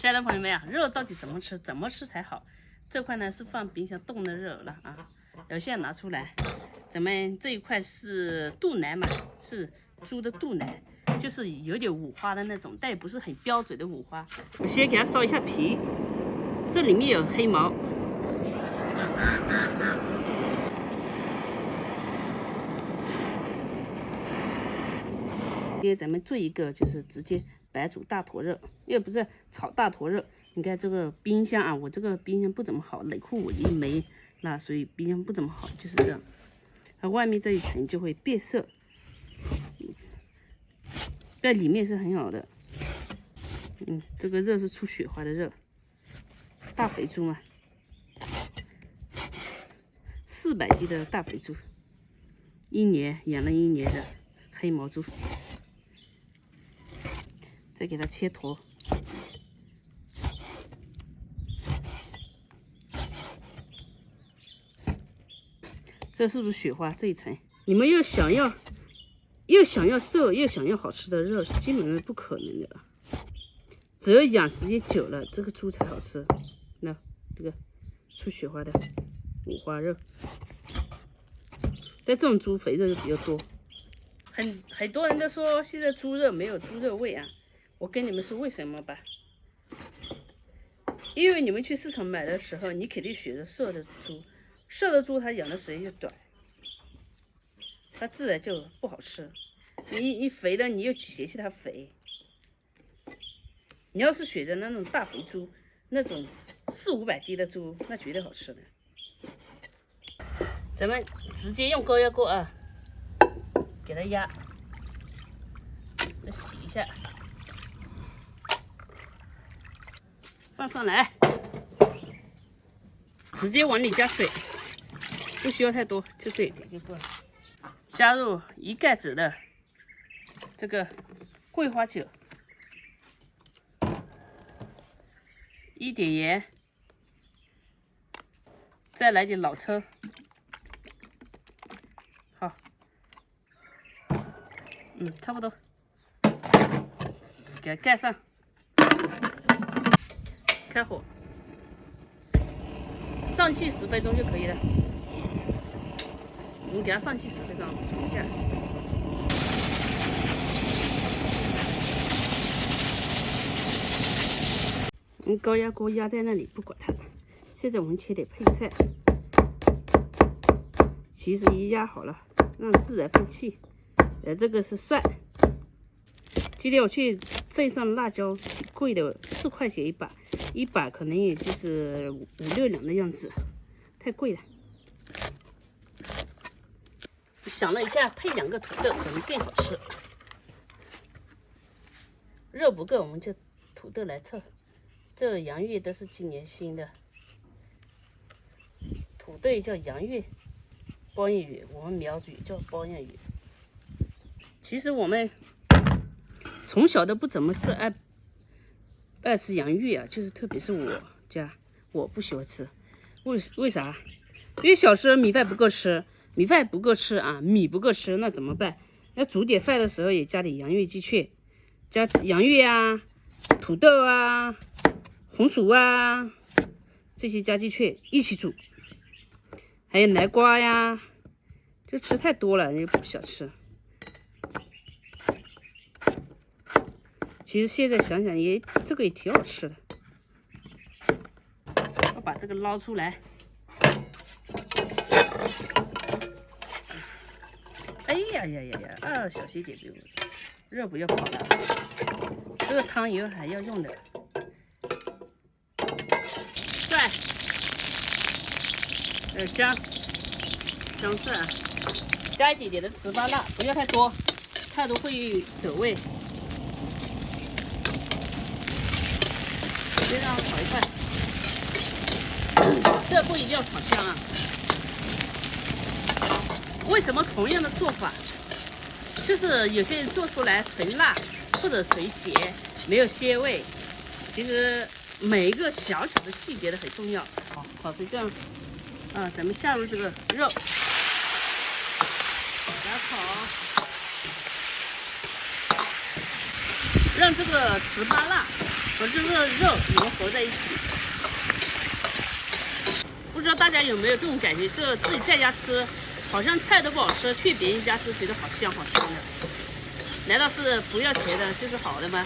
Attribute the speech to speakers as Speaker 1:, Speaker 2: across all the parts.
Speaker 1: 親愛的朋友們啊，肉到底怎麼吃？怎麼吃才好？這塊呢是放冰箱凍的肉了啊，要先拿出來。咱們這一塊是肚腩嘛，是豬的肚腩，就是有點五花的那種，但也不是很標準的五花。我先給它燒一下皮，這裡面有黑毛。今天咱們做一個就是直接白煮大坨肉，又不是炒大坨肉。你看这个冰箱啊，我这个冰箱不怎麼好，冷庫我一沒，那所以冰箱不怎麼好，就是這樣。它外面這一層就會變色，在裡面是很好的。這個肉是出雪花的肉，大肥豬嘛，400斤的大肥豬，養了1年的黑毛豬。再給它切坨，這是不是雪花這一層？你們又想要瘦又想要好吃的肉，基本上不可能的。只有養時間久了，這個豬才好吃。那這個出雪花的五花肉，但這種豬肥肉就比較多。很多人都說現在豬肉沒有豬肉味啊。我跟你們說為什麼吧，因為你們去市場買的時候，你肯定選擇瘦的豬，瘦的豬它養的時間就短，它自然就不好吃。你肥的，你又嫌棄它肥。你要是選擇那種大肥豬，那種400-500斤的豬，那絕對好吃的。咱們直接用高壓鍋啊，給它壓，再洗一下。放上來，直接往裡加水，不需要太多，就這一點就夠了。加入1蓋子的這個桂花酒，1點鹽，再來點老抽，好，差不多，給它蓋上。開火，上氣10分鐘就可以了。我們給它上氣10分鐘，煮一下。我們高壓鍋壓在那裡，不管它。現在我們切點配菜，其實一壓好了，讓自然放氣。這個是蒜。今天我去鎮上辣椒挺貴的，4塊錢一把可能也就是5-6兩的樣子，太貴了。想了一下，配2個土豆可能更好吃。肉不夠，我們就土豆來湊。這洋芋都是今年新的，土豆叫洋芋，包葉芋，我們苗族也叫包葉芋。其實我們從小都不怎麼是愛吃洋芋啊，就是特別是我家，我不喜歡吃。為啥？因為小時候米飯不夠吃啊，米不夠吃，那怎麼辦？要煮點飯的時候也加點洋芋進去，加洋芋啊、土豆啊、紅薯啊這些加進去一起煮，還有南瓜呀，就吃太多了，人家不想吃。其實現在想想這個也挺好吃的。我把這個撈出來。哎呀呀呀呀！啊，小心點，別肉不要跑了。這個湯油還要用的。蒜，薑蒜，加一點點的糍粑辣，不要太多，太多會走味。先讓它炒一塊，這不一定要炒香啊。為什麼同樣的做法，就是有些人做出來純辣或者純鹹，沒有鮮味。其實每一個小小的細節都很重要。好，炒成這樣，咱們下入這個肉，給它炒，讓這個糍粑辣和这个肉融合在一起。不知道大家有没有这种感觉？这自己在家吃，好像菜都不好吃，去别人家吃觉得好香好香的。难道是不要钱的就是好的吗？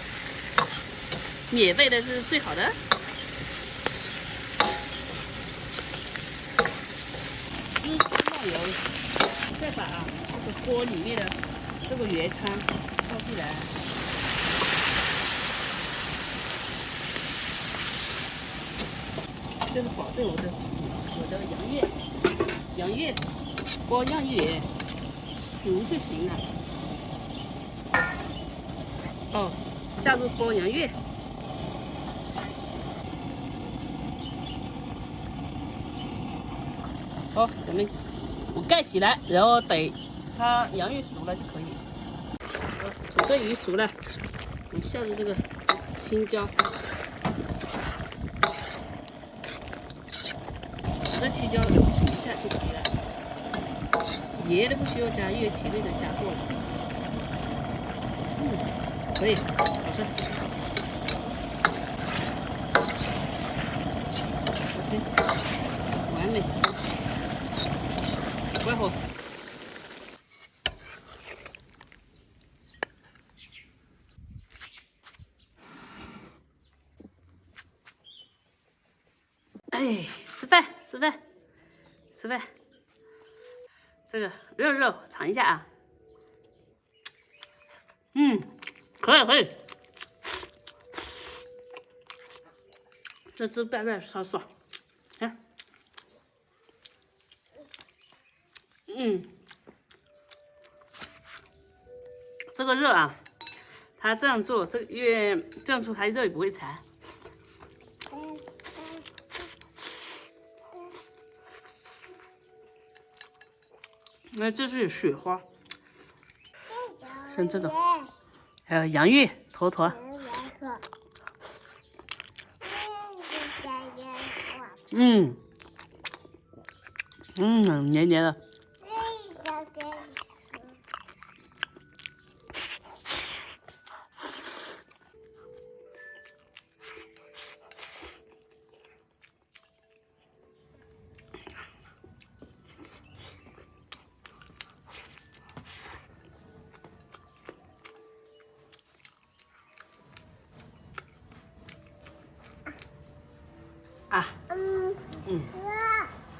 Speaker 1: 免费的是最好的。芝麻冒油，再把这个锅里面的这个原汤倒进来。就是保证我的洋芋包洋芋熟就行了。哦，下入包洋芋。好，咱们我盖起来，然后等它洋芋熟了就可以。好，土豆鱼熟了，我们下入这个青椒。这青椒煮一下就可以了，盐都不需要加，因为前面都加过了。可以，好吃。OK， 完美，关火。哎，吃饭。这个肉尝一下啊。可以。这汁拌饭超爽，看。这个肉啊，它这样做，因为这样做它肉也不会柴。那这是雪花，像这种，还有洋芋坨坨。黏黏的。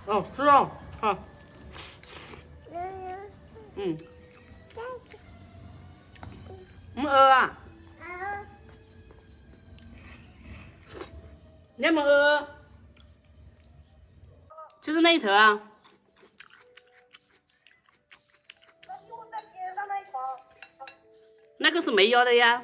Speaker 1: 哦，吃哦，好。饿啊？你有没有饿？就是那一头啊。那个是没腰的呀。